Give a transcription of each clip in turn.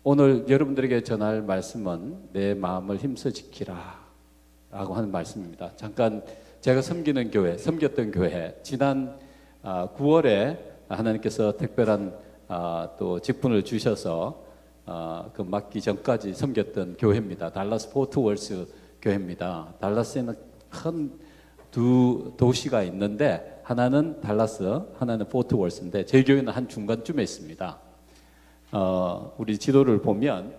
오늘 여러분들에게 전할 말씀은 내 마음을 힘써 지키라 라고 하는 말씀입니다. 잠깐 제가 섬겼던 교회, 지난 9월에 하나님께서 특별한 또 직분을 주셔서 그 맡기 전까지 섬겼던 교회입니다. 달라스 포트 월스 교회입니다. 달라스에는 큰 두 도시가 있는데 하나는 달라스, 하나는 포트 월스인데 제 교회는 한 중간쯤에 있습니다. 우리 지도를 보면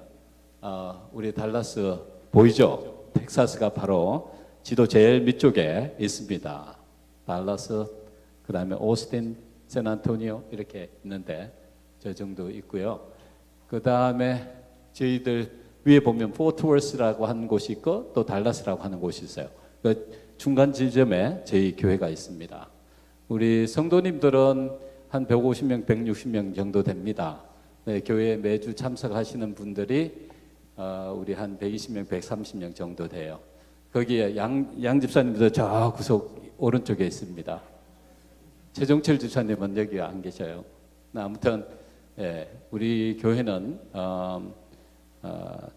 우리 달라스 보이죠? 텍사스가 바로 지도 제일 밑쪽에 있습니다. 달라스, 그 다음에 오스틴, 샌안토니오 이렇게 있는데 저 정도 있고요. 그 다음에 저희들 위에 보면 포트월스라고 하는 곳이 있고 또 달라스라고 하는 곳이 있어요. 그 중간 지점에 저희 교회가 있습니다. 우리 성도님들은 한 150명, 160명 정도 됩니다. 네, 교회에 매주 참석하시는 분들이 우리 한 120명, 130명 정도 돼요. 거기에 양 집사님도 저 구석 오른쪽에 있습니다. 최종철 집사님은 여기 안 계셔요. 아무튼 우리 교회는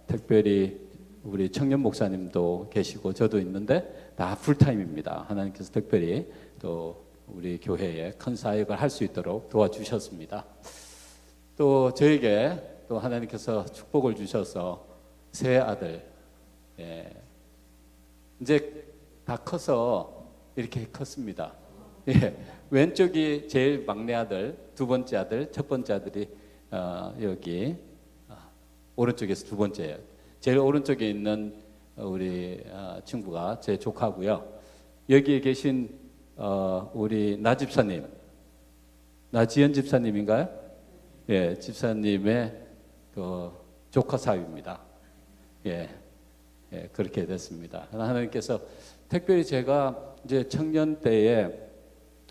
특별히 우리 청년 목사님도 계시고 저도 있는데 다 풀타임입니다. 하나님께서 특별히 또 우리 교회에 큰 사역을 할 수 있도록 도와주셨습니다. 또 저에게 또 하나님께서 축복을 주셔서 세 아들, 이제 다 커서 이렇게 컸습니다. 왼쪽이 제일 막내 아들, 두 번째 아들, 첫 번째 아들이 여기 오른쪽에서 두 번째예요. 제일 오른쪽에 있는 우리 친구가 제 조카고요. 여기에 계신 우리 나 집사님, 나지연 집사님인가요? 예, 집사님의 그 조카 사위입니다. 그렇게 됐습니다. 하나님께서 특별히 제가 이제 청년 때에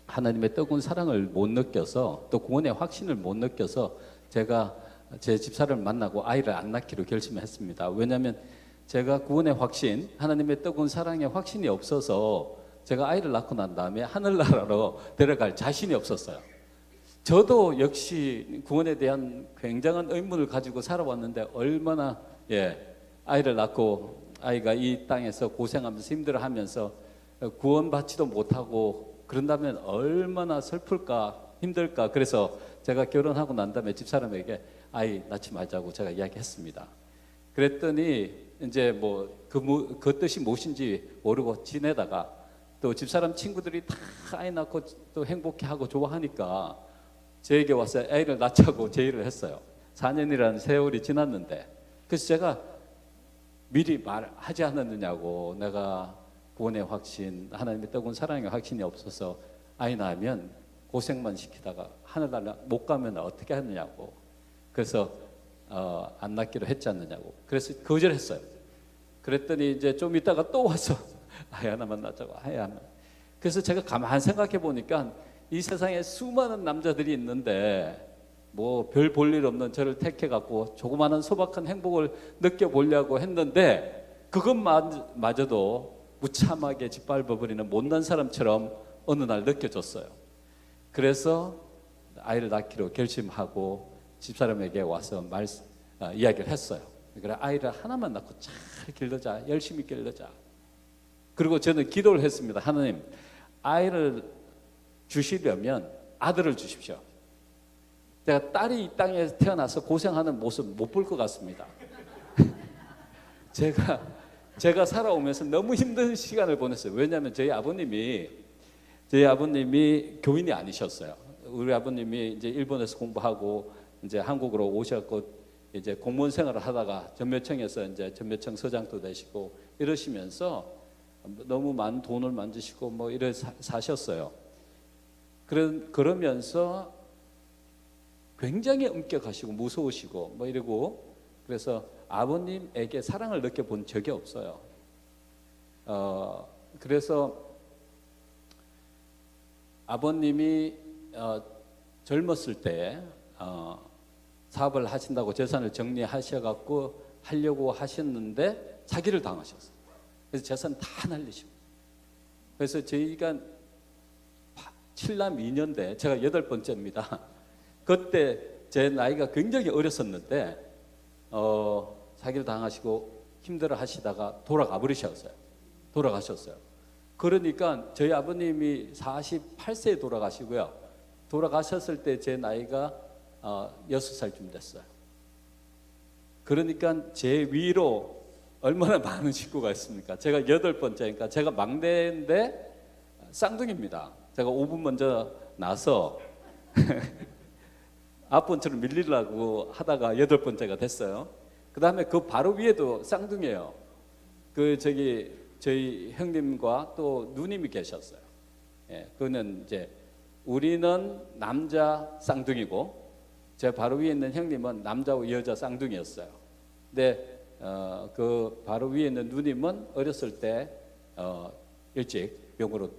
하나님의 뜨거운 사랑을 못 느껴서 또 구원의 확신을 못 느껴서 제가 제 집사를 만나고 아이를 안 낳기로 결심했습니다. 왜냐하면 제가 구원의 확신, 하나님의 뜨거운 사랑의 확신이 없어서 제가 아이를 낳고 난 다음에 하늘나라로 데려갈 자신이 없었어요. 저도 역시 구원에 대한 굉장한 의문을 가지고 살아왔는데 얼마나 아이를 낳고 아이가 이 땅에서 고생하면서 힘들어하면서 구원받지도 못하고 그런다면 얼마나 슬플까 힘들까. 그래서 제가 결혼하고 난 다음에 집사람에게 아이 낳지 말자고 제가 이야기했습니다. 그랬더니 이제 뭐 그 뜻이 무엇인지 모르고 지내다가 또 집사람 친구들이 다 아이 낳고 또 행복해하고 좋아하니까 저에게 와서 애를 낳자고 제의를 했어요. 4년이라는 세월이 지났는데 그래서 제가 미리 말하지 않았느냐고. 내가 구원의 확신, 하나님의 뜨거운 사랑의 확신이 없어서 아이 낳으면 고생만 시키다가 하늘나라 못 가면 어떻게 하느냐고. 그래서 안 낳기로 했지 않느냐고. 그래서 거절했어요. 그랬더니 이제 좀 있다가 또 와서 아이 하나만 낳자고. 아이 하나. 그래서 제가 가만히 생각해 보니까 이 세상에 수많은 남자들이 있는데 뭐 별 볼 일 없는 저를 택해 갖고 조그마한 소박한 행복을 느껴보려고 했는데 그것마저도 무참하게 짓밟아버리는 못난 사람처럼 어느 날 느껴졌어요. 그래서 아이를 낳기로 결심하고 집사람에게 와서 이야기를 했어요. 그래, 아이를 하나만 낳고 잘 길러자, 열심히 길러자. 그리고 저는 기도를 했습니다. 하나님, 아이를 주시려면 아들을 주십시오. 제가 딸이 이 땅에 태어나서 고생하는 모습 못 볼 것 같습니다. 제가 살아오면서 너무 힘든 시간을 보냈어요. 왜냐하면 저희 아버님이 교인이 아니셨어요. 우리 아버님이 이제 일본에서 공부하고 이제 한국으로 오셨고 이제 공무원 생활을 하다가 전매청에서 이제 전매청 서장도 되시고 이러시면서 너무 많은 돈을 만지시고 뭐 이래 사셨어요. 그러면서 굉장히 엄격하시고 무서우시고 뭐 이러고 그래서 아버님에게 사랑을 느껴본 적이 없어요. 그래서 아버님이 젊었을 때 사업을 하신다고 재산을 정리하셔갖고 하려고 하셨는데 사기를 당하셨어요. 그래서 재산 다 날리시고. 그래서 저희가 7남 2년대 제가 8번째입니다. 그때 제 나이가 굉장히 어렸었는데 사기를 당하시고 힘들어 하시다가 돌아가셨어요. 그러니까 저희 아버님이 48세에 돌아가시고요. 돌아가셨을 때 제 나이가 6살쯤 됐어요. 그러니까 제 위로 얼마나 많은 식구가 있습니까? 제가 8번째니까 제가 막내인데 쌍둥이입니다. 제가 5분 먼저 나서 앞번처럼 밀리려고 하다가 8번째가 됐어요. 그 다음에 그 바로 위에도 쌍둥이에요. 저희 형님과 또 누님이 계셨어요. 예, 그는 이제 우리는 남자 쌍둥이고 제 바로 위에 있는 형님은 남자와 여자 쌍둥이였어요. 근데 그 바로 위에 있는 누님은 어렸을 때 일찍 병으로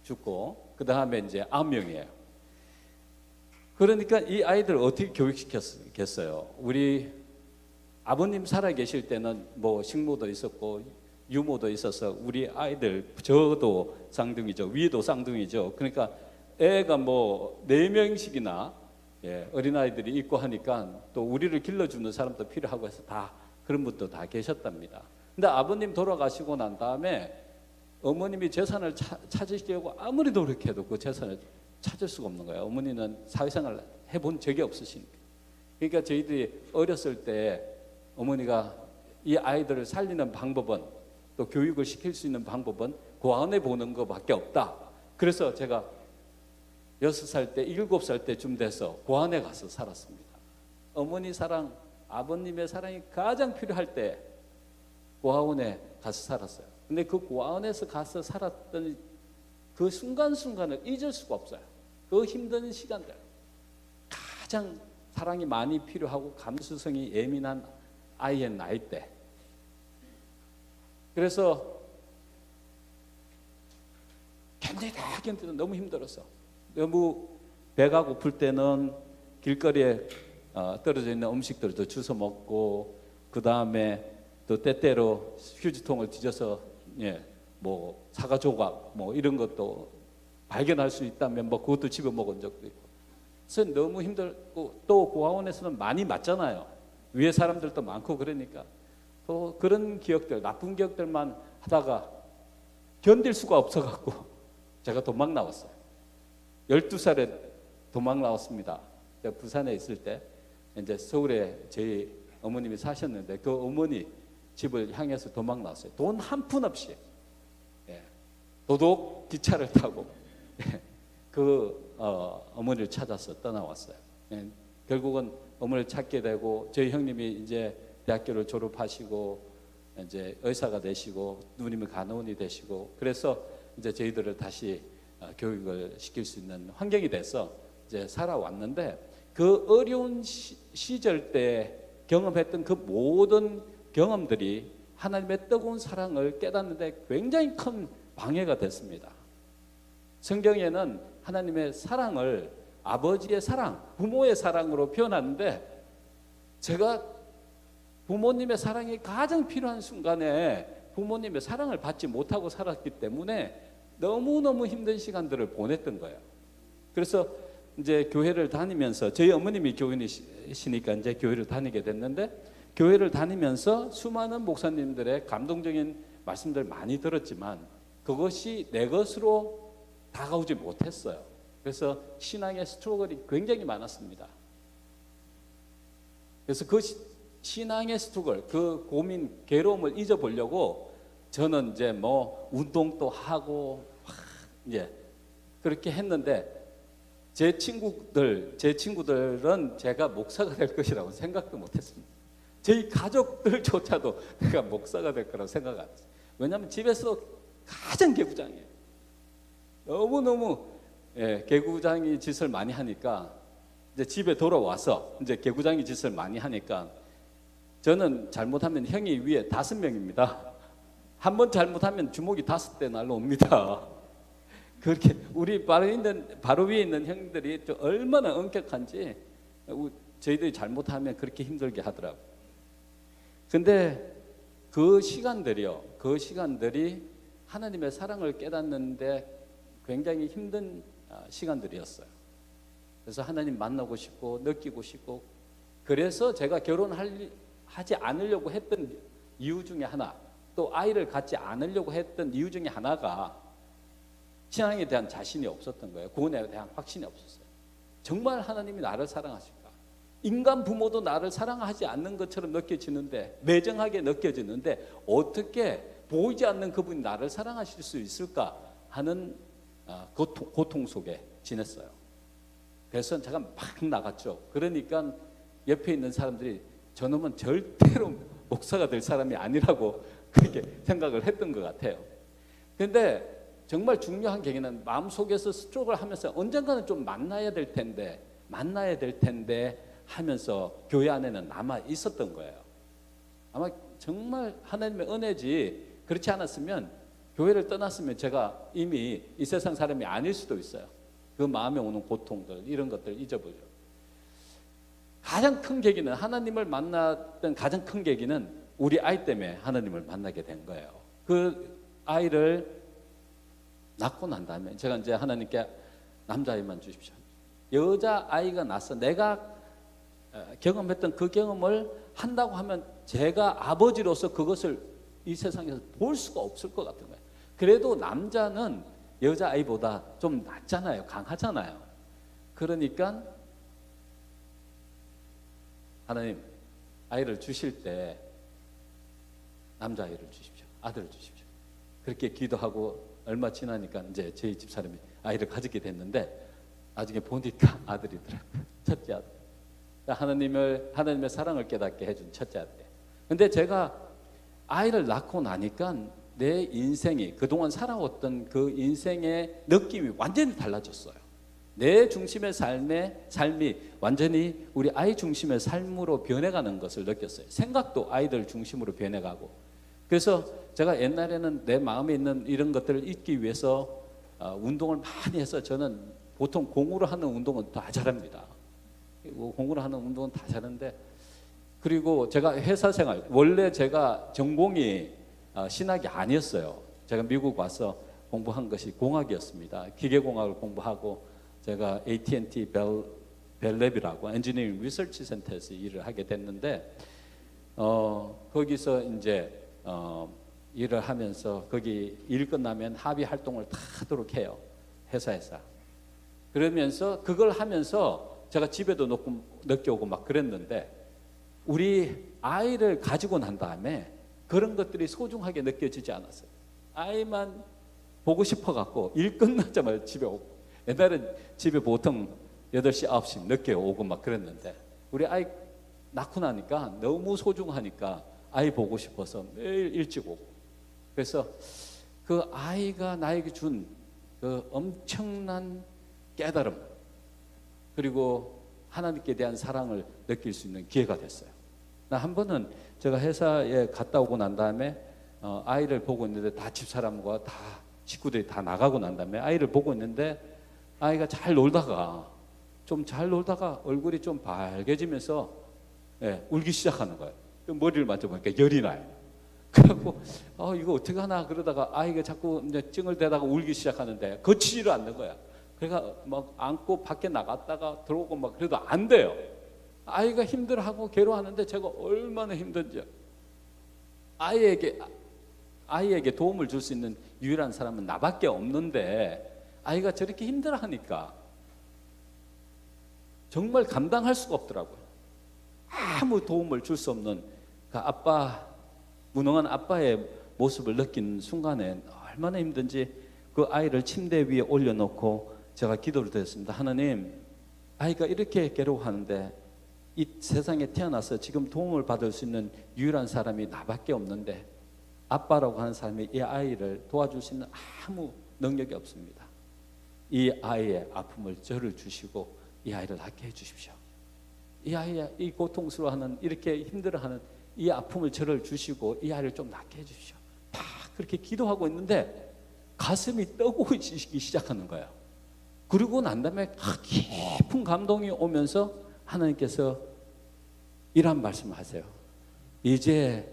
죽고 그 다음에 이제 9명이에요. 그러니까 이 아이들을 어떻게 교육시켰겠어요? 우리 아버님 살아 계실 때는 뭐 식모도 있었고 유모도 있어서 우리 아이들 저도 쌍둥이죠. 위도 쌍둥이죠. 그러니까 애가 뭐 4명씩이나 어린아이들이 있고 하니까 또 우리를 길러주는 사람도 필요하고 해서 다 그런 분도 다 계셨답니다. 근데 아버님 돌아가시고 난 다음에 어머님이 재산을 찾으시려고 아무리 노력해도 그 재산을 찾을 수가 없는 거예요. 어머니는 사회생활을 해본 적이 없으시니까. 그러니까 저희들이 어렸을 때 어머니가 이 아이들을 살리는 방법은 또 교육을 시킬 수 있는 방법은 고아원에 보는 것밖에 없다. 그래서 제가 6살 때 7살 때쯤 돼서 고아원에 가서 살았습니다. 어머니 사랑, 아버님의 사랑이 가장 필요할 때 고아원에 가서 살았어요. 근데 그 고아원에서 가서 살았던 그 순간순간을 잊을 수가 없어요. 그 힘든 시간들, 가장 사랑이 많이 필요하고 감수성이 예민한 아이의 나이 때. 그래서 견디다 너무 힘들었어. 너무 배가 고플 때는 길거리에 떨어져 있는 음식들도 주워 먹고, 그 다음에 또 때때로 휴지통을 뒤져서 뭐 사과 조각 뭐 이런 것도 발견할 수 있다면 뭐 그것도 집어 먹은 적도 있고. 그래서 너무 힘들고 또 고아원에서는 많이 맞잖아요. 위에 사람들도 많고 그러니까 또 그런 기억들, 나쁜 기억들만 하다가 견딜 수가 없어갖고 제가 도망 나왔어요. 12살에 도망 나왔습니다. 제가 부산에 있을 때 이제 서울에 저희 어머님이 사셨는데 그 어머니 집을 향해서 도망 나왔어요. 돈 한 푼 없이 도둑 기차를 타고 어머니를 찾아서 떠나왔어요. 결국은 어머니를 찾게 되고 저희 형님이 이제 대학교를 졸업하시고 이제 의사가 되시고 누님이 간호원이 되시고 그래서 이제 저희들을 다시 교육을 시킬 수 있는 환경이 돼서 이제 살아왔는데 그 어려운 시절 때 경험했던 그 모든 경험들이 하나님의 뜨거운 사랑을 깨닫는데 굉장히 큰 방해가 됐습니다. 성경에는 하나님의 사랑을 아버지의 사랑, 부모의 사랑으로 표현하는데 제가 부모님의 사랑이 가장 필요한 순간에 부모님의 사랑을 받지 못하고 살았기 때문에 너무너무 힘든 시간들을 보냈던 거예요. 그래서 이제 교회를 다니면서 저희 어머님이 교인이시니까 이제 교회를 다니게 됐는데 교회를 다니면서 수많은 목사님들의 감동적인 말씀들 많이 들었지만 그것이 내 것으로 다가오지 못했어요. 그래서 신앙의 스트러글이 굉장히 많았습니다. 그래서 그 신앙의 스트러글, 그 고민, 괴로움을 잊어보려고 저는 이제 뭐 운동도 하고 이제 그렇게 했는데 제 친구들은 제가 목사가 될 것이라고 생각도 못했습니다. 저희 가족들조차도 내가 목사가 될 거라고 생각 안 했어요. 왜냐하면 집에서 가장 개구장이에요. 너무너무 개구장이 짓을 많이 하니까 이제 집에 돌아와서 이제 개구장이 짓을 많이 하니까 저는 잘못하면 형이 위에 5명입니다. 한 번 잘못하면 주먹이 5대 날라옵니다. 그렇게 우리 바로 위에 있는 형들이 얼마나 엄격한지 저희들이 잘못하면 그렇게 힘들게 하더라고요. 근데 그 시간들이 하나님의 사랑을 깨닫는데 굉장히 힘든 시간들이었어요. 그래서 하나님 만나고 싶고 느끼고 싶고 그래서 제가 하지 않으려고 했던 이유 중에 하나, 또 아이를 갖지 않으려고 했던 이유 중에 하나가 신앙에 대한 자신이 없었던 거예요. 구원에 대한 확신이 없었어요. 정말 하나님이 나를 사랑하실까? 인간 부모도 나를 사랑하지 않는 것처럼 느껴지는데, 매정하게 느껴지는데 어떻게 보이지 않는 그분이 나를 사랑하실 수 있을까 하는 고통 속에 지냈어요. 그래서 제가 막 나갔죠. 그러니까 옆에 있는 사람들이 저놈은 절대로 목사가 될 사람이 아니라고 그렇게 생각을 했던 것 같아요. 그런데 정말 중요한 계기는 마음속에서 스트로크를 하면서 언젠가는 좀 만나야 될 텐데 하면서 교회 안에는 남아 있었던 거예요. 아마 정말 하나님의 은혜지, 그렇지 않았으면, 교회를 떠났으면 제가 이미 이 세상 사람이 아닐 수도 있어요. 그 마음에 오는 고통들, 이런 것들 잊어버려. 가장 큰 계기는, 하나님을 만났던 가장 큰 계기는 우리 아이 때문에 하나님을 만나게 된 거예요. 그 아이를 낳고 난 다음에 제가 이제 하나님께 남자아이만 주십시오. 여자아이가 낳아서 내가 경험했던 그 경험을 한다고 하면 제가 아버지로서 그것을 이 세상에서 볼 수가 없을 것 같은 거예요. 그래도 남자는 여자아이보다 좀 낫잖아요. 강하잖아요. 그러니까 하나님, 아이를 주실 때 남자아이를 주십시오. 아들을 주십시오. 그렇게 기도하고 얼마 지나니까 이제 저희 집사람이 아이를 가지게 됐는데, 나중에 보니까 아들이더라고요. 첫째 아들. 하나님의 사랑을 깨닫게 해준 첫째 아들. 근데 제가 아이를 낳고 나니까 내 인생이, 그동안 살아왔던 그 인생의 느낌이 완전히 달라졌어요. 내 중심의 삶이 완전히 우리 아이 중심의 삶으로 변해가는 것을 느꼈어요. 생각도 아이들 중심으로 변해가고. 그래서 제가 옛날에는 내 마음에 있는 이런 것들을 잊기 위해서 운동을 많이 해서, 저는 보통 공으로 하는 운동은 다 잘합니다. 공으로 하는 운동은 다 잘하는데, 그리고 제가 회사 생활, 원래 제가 전공이 신학이 아니었어요. 제가 미국 와서 공부한 것이 공학이었습니다. 기계공학을 공부하고 제가 AT&T 벨랩이라고 엔지니어링 리서치 센터에서 일을 하게 됐는데, 거기서 이제 일을 하면서 거기 일 끝나면 합의 활동을 다 하도록 해요. 회사에서. 그러면서 그걸 하면서 제가 집에도 늦게 오고 막 그랬는데, 우리 아이를 가지고 난 다음에 그런 것들이 소중하게 느껴지지 않았어요. 아이만 보고 싶어 갖고 일 끝나자마자 집에 오고, 옛날엔 집에 보통 8시, 9시 늦게 오고 막 그랬는데, 우리 아이 낳고 나니까 너무 소중하니까 아이 보고 싶어서 매일 일찍 오고. 그래서 그 아이가 나에게 준 그 엄청난 깨달음, 그리고 하나님께 대한 사랑을 느낄 수 있는 기회가 됐어요. 나 한 번은 제가 회사에 갔다 오고 난 다음에 아이를 보고 있는데, 다 집사람과 다 식구들이 다 나가고 난 다음에 아이를 보고 있는데, 아이가 잘 놀다가 얼굴이 좀 밝아지면서 울기 시작하는 거예요. 머리를 만져보니까 열이 나요. 그래갖고 이거 어떻게 하나 그러다가 아이가 자꾸 이제 찡을대다가 울기 시작하는데 거치지를 않는 거야. 그러니까 막 안고 밖에 나갔다가 들어오고 막 그래도 안 돼요. 아이가 힘들어하고 괴로워하는데 제가 얼마나 힘든지. 아이에게 도움을 줄 수 있는 유일한 사람은 나밖에 없는데, 아이가 저렇게 힘들어하니까 정말 감당할 수가 없더라고요. 아무 도움을 줄 수 없는 그 무능한 아빠의 모습을 느낀 순간에 얼마나 힘든지, 그 아이를 침대 위에 올려놓고 제가 기도를 드렸습니다. 하나님, 아이가 이렇게 괴로워하는데 이 세상에 태어나서 지금 도움을 받을 수 있는 유일한 사람이 나밖에 없는데, 아빠라고 하는 사람이 이 아이를 도와줄 수 있는 아무 능력이 없습니다. 이 아이의 아픔을 저를 주시고 이 아이를 낫게 해주십시오. 이 아이의 이 고통스러워하는, 이렇게 힘들어하는 이 아픔을 저를 주시고 이 아이를 좀 낫게 해주십시오. 다 그렇게 기도하고 있는데 가슴이 떠오르기 시작하는 거예요. 그리고 난 다음에 깊은 감동이 오면서 하나님께서 이런 말씀을 하세요. 이제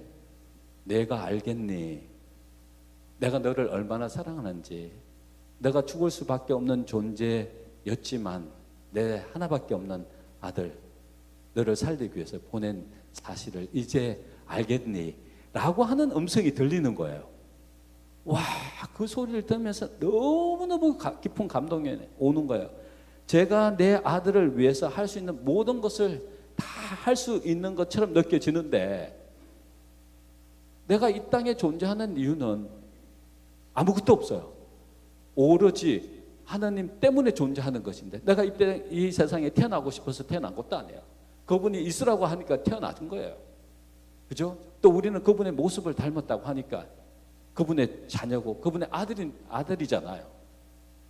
내가 알겠니? 내가 너를 얼마나 사랑하는지. 내가 죽을 수밖에 없는 존재였지만 내 하나밖에 없는 아들, 너를 살리기 위해서 보낸 사실을 이제 알겠니? 라고 하는 음성이 들리는 거예요. 와, 그 소리를 들으면서 너무너무 깊은 감동이 오는 거예요. 제가 내 아들을 위해서 할 수 있는 모든 것을 다 할 수 있는 것처럼 느껴지는데, 내가 이 땅에 존재하는 이유는 아무것도 없어요. 오로지 하나님 때문에 존재하는 것인데, 내가 이 세상에 태어나고 싶어서 태어난 것도 아니에요. 그분이 있으라고 하니까 태어난 거예요. 그죠? 또 우리는 그분의 모습을 닮았다고 하니까 그분의 자녀고 그분의 아들이잖아요.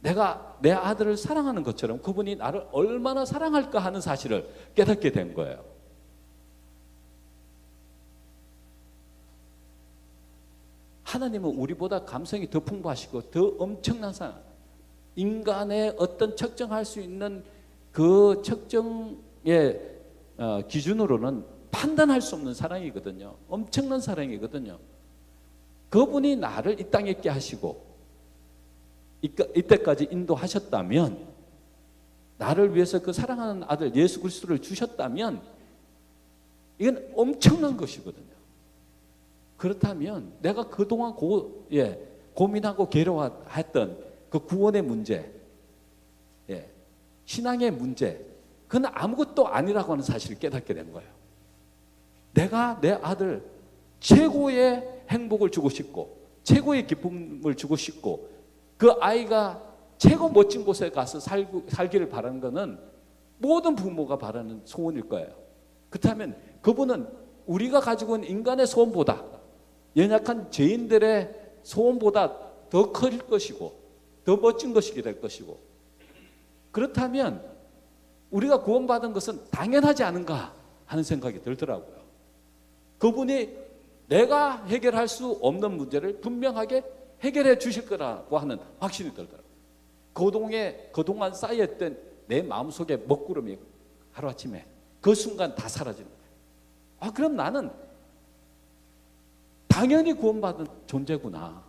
내가 내 아들을 사랑하는 것처럼 그분이 나를 얼마나 사랑할까 하는 사실을 깨닫게 된 거예요. 하나님은 우리보다 감성이 더 풍부하시고 더 엄청난 사랑, 인간의 어떤 측정할 수 있는 그 측정의 기준으로는 판단할 수 없는 사랑이거든요. 엄청난 사랑이거든요. 그분이 나를 이 땅에 있게 하시고 이때까지 인도하셨다면, 나를 위해서 그 사랑하는 아들 예수 그리스도를 주셨다면 이건 엄청난 것이거든요. 그렇다면 내가 그동안 고민하고 괴로워했던 그 구원의 문제, 신앙의 문제, 그건 아무것도 아니라고 하는 사실을 깨닫게 된 거예요. 내가 내 아들 최고의 행복을 주고 싶고 최고의 기쁨을 주고 싶고 그 아이가 최고 멋진 곳에 가서 살기를 바라는 것은 모든 부모가 바라는 소원일 거예요. 그렇다면 그분은 우리가 가지고 있는 인간의 소원보다, 연약한 죄인들의 소원보다 더 클 것이고 더 멋진 것이 될 것이고, 그렇다면 우리가 구원받은 것은 당연하지 않은가 하는 생각이 들더라고요. 그분이 내가 해결할 수 없는 문제를 분명하게 해결해 주실 거라고 하는 확신이 들더라고요. 그동안 쌓였던 내 마음속에 먹구름이 하루아침에 그 순간 다 사라지는 거예요. 그럼 나는 당연히 구원받은 존재구나.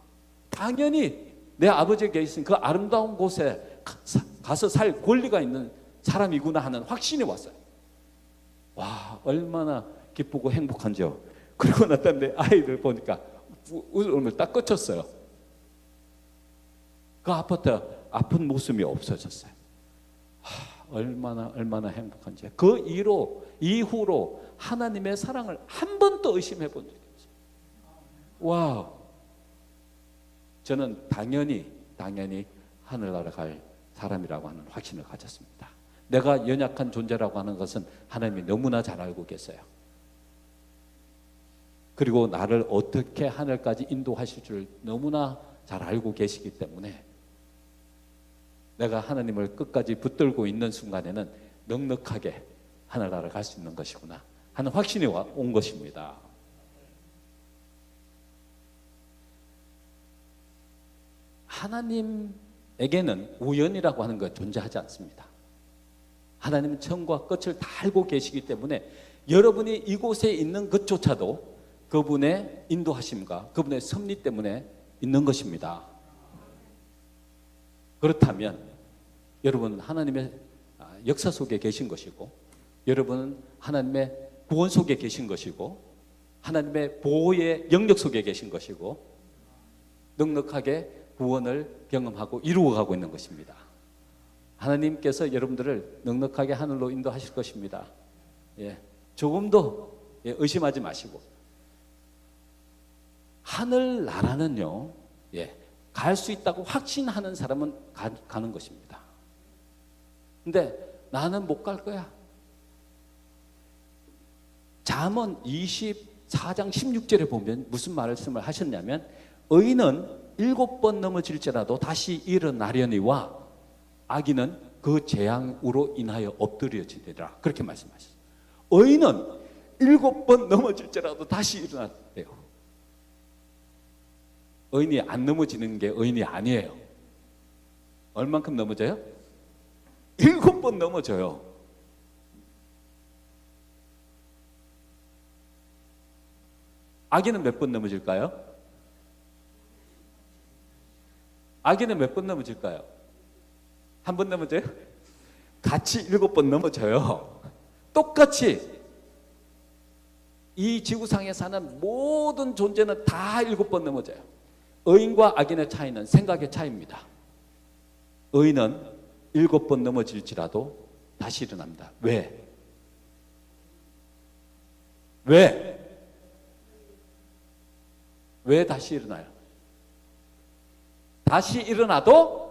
당연히 내 아버지에 계신 그 아름다운 곳에 가서 살 권리가 있는 사람이구나 하는 확신이 왔어요. 와, 얼마나 기쁘고 행복한지요. 그리고 나타난 내 아이들 보니까 웃음을 딱 그쳤어요. 그 아픈 모습이 없어졌어요. 얼마나 행복한지. 그 이후로 하나님의 사랑을 한 번도 의심해 본 적이 없어요. 와, 저는 당연히 하늘나라 갈 사람이라고 하는 확신을 가졌습니다. 내가 연약한 존재라고 하는 것은 하나님이 너무나 잘 알고 계세요. 그리고 나를 어떻게 하늘까지 인도하실 줄 너무나 잘 알고 계시기 때문에 내가 하나님을 끝까지 붙들고 있는 순간에는 넉넉하게 하늘나라를 갈 수 있는 것이구나 하는 확신이 온 것입니다. 하나님에게는 우연이라고 하는 것 존재하지 않습니다. 하나님은 처음과 끝을 다 알고 계시기 때문에 여러분이 이곳에 있는 것조차도 그분의 인도하심과 그분의 섭리 때문에 있는 것입니다. 그렇다면 여러분은 하나님의 역사 속에 계신 것이고, 여러분은 하나님의 구원 속에 계신 것이고, 하나님의 보호의 영역 속에 계신 것이고, 넉넉하게 구원을 경험하고 이루어가고 있는 것입니다. 하나님께서 여러분들을 넉넉하게 하늘로 인도하실 것입니다. 조금도 의심하지 마시고, 하늘나라는요, 갈 수 있다고 확신하는 사람은 가는 것입니다. 근데 나는 못 갈 거야. 잠언 24장 16절에 보면 무슨 말씀을 하셨냐면, 의인은 7번 넘어질지라도 다시 일어나려니와 악인은 그 재앙으로 인하여 엎드려지리라. 그렇게 말씀하셨어요. 의인은 7번 넘어질지라도 다시 일어나요. 의인이 안 넘어지는 게 의인이 아니에요. 얼만큼 넘어져요? 7번 넘어져요. 악인은 몇 번 넘어질까요? 악인은 몇 번 넘어질까요? 한 번 넘어져요? 같이 7번 넘어져요. 똑같이 이 지구상에 사는 모든 존재는 다 7번 넘어져요. 의인과 악인의 차이는 생각의 차이입니다. 의인은 7번 넘어질지라도 다시 일어납니다. 왜? 왜 다시 일어나요? 다시 일어나도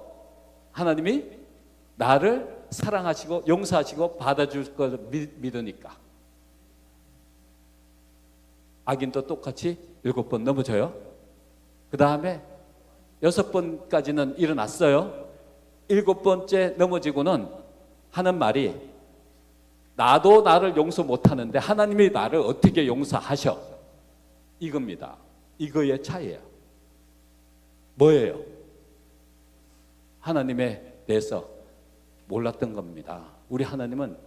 하나님이 나를 사랑하시고 용서하시고 받아줄 걸 믿으니까. 악인도 똑같이 7번 넘어져요. 그 다음에 6번까지는 일어났어요. 7번째 넘어지고는 하는 말이, 나도 나를 용서 못하는데 하나님이 나를 어떻게 용서하셔? 이겁니다. 이거의 차이예요. 뭐예요? 하나님에 대해서 몰랐던 겁니다. 우리 하나님은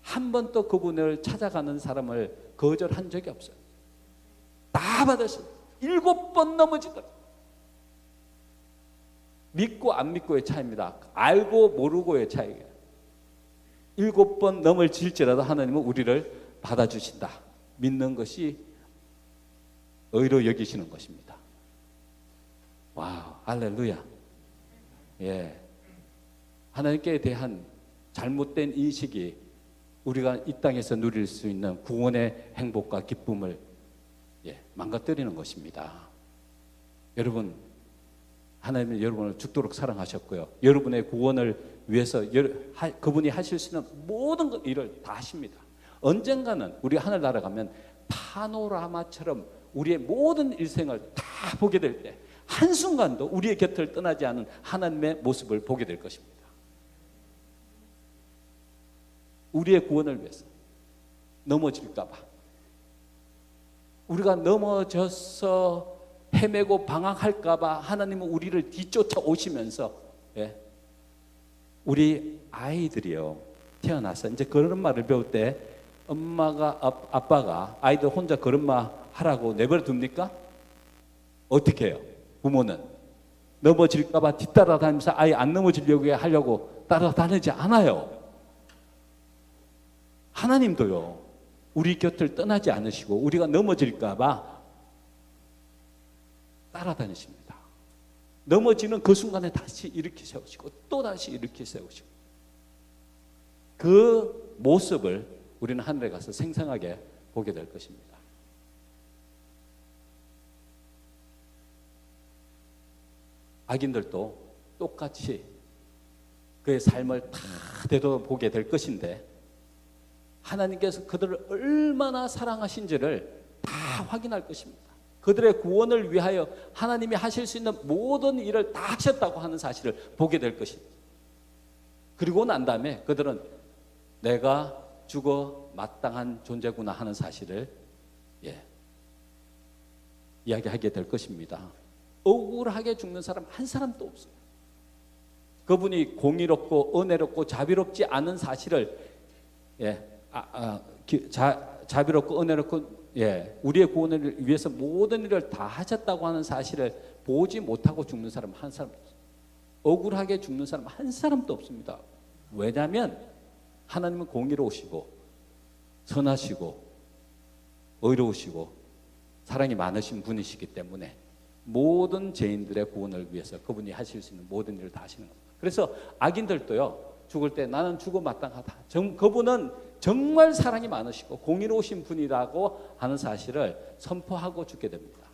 한 번도 그분을 찾아가는 사람을 거절한 적이 없어요. 다 받으셨어요. 7번 넘어지더라고요. 믿고 안 믿고의 차이입니다. 알고 모르고의 차이예요. 7번 넘어질지라도 하나님은 우리를 받아주신다. 믿는 것이 의로 여기시는 것입니다. 와우, 할렐루야. 예. 하나님께 대한 잘못된 인식이 우리가 이 땅에서 누릴 수 있는 구원의 행복과 기쁨을 망가뜨리는 것입니다. 여러분, 하나님은 여러분을 죽도록 사랑하셨고요. 여러분의 구원을 위해서 그분이 하실 수 있는 모든 일을 다 하십니다. 언젠가는 우리 하늘나라 가면 파노라마처럼 우리의 모든 일생을 다 보게 될 때 한순간도 우리의 곁을 떠나지 않은 하나님의 모습을 보게 될 것입니다. 우리의 구원을 위해서 넘어질까 봐, 우리가 넘어져서 헤매고 방황할까 봐 하나님은 우리를 뒤쫓아 오시면서, 우리 아이들이요, 태어나서 이제 걸음마를 배울 때 엄마가 아빠가 아이들 혼자 걸음마 하라고 내버려 둡니까? 어떻게 해요? 부모는 넘어질까 봐 뒤따라다니면서 아이 안 넘어지려고 하려고 따라다니지 않아요. 하나님도요, 우리 곁을 떠나지 않으시고 우리가 넘어질까 봐 따라다니십니다. 넘어지는 그 순간에 다시 일으켜 세우시고 또 다시 일으켜 세우시고, 그 모습을 우리는 하늘에 가서 생생하게 보게 될 것입니다. 악인들도 똑같이 그의 삶을 다 되돌아보게 될 것인데, 하나님께서 그들을 얼마나 사랑하신지를 다 확인할 것입니다. 그들의 구원을 위하여 하나님이 하실 수 있는 모든 일을 다 하셨다고 하는 사실을 보게 될 것입니다. 그리고 난 다음에 그들은 내가 죽어 마땅한 존재구나 하는 사실을 이야기하게 될 것입니다. 억울하게 죽는 사람 한 사람도 없어요. 그분이 공의롭고 은혜롭고 자비롭지 않은 사실을 자비롭고 은혜롭고 우리의 구원을 위해서 모든 일을 다 하셨다고 하는 사실을 보지 못하고 죽는 사람 한 사람도 없어요. 억울하게 죽는 사람 한 사람도 없습니다. 왜냐하면 하나님은 공의로우시고 선하시고 의로우시고 사랑이 많으신 분이시기 때문에 모든 죄인들의 구원을 위해서 그분이 하실 수 있는 모든 일을 다 하시는 겁니다. 그래서 악인들도요, 죽을 때 나는 죽어 마땅하다, 그분은 정말 사랑이 많으시고 공의로우신 분이라고 하는 사실을 선포하고 죽게 됩니다.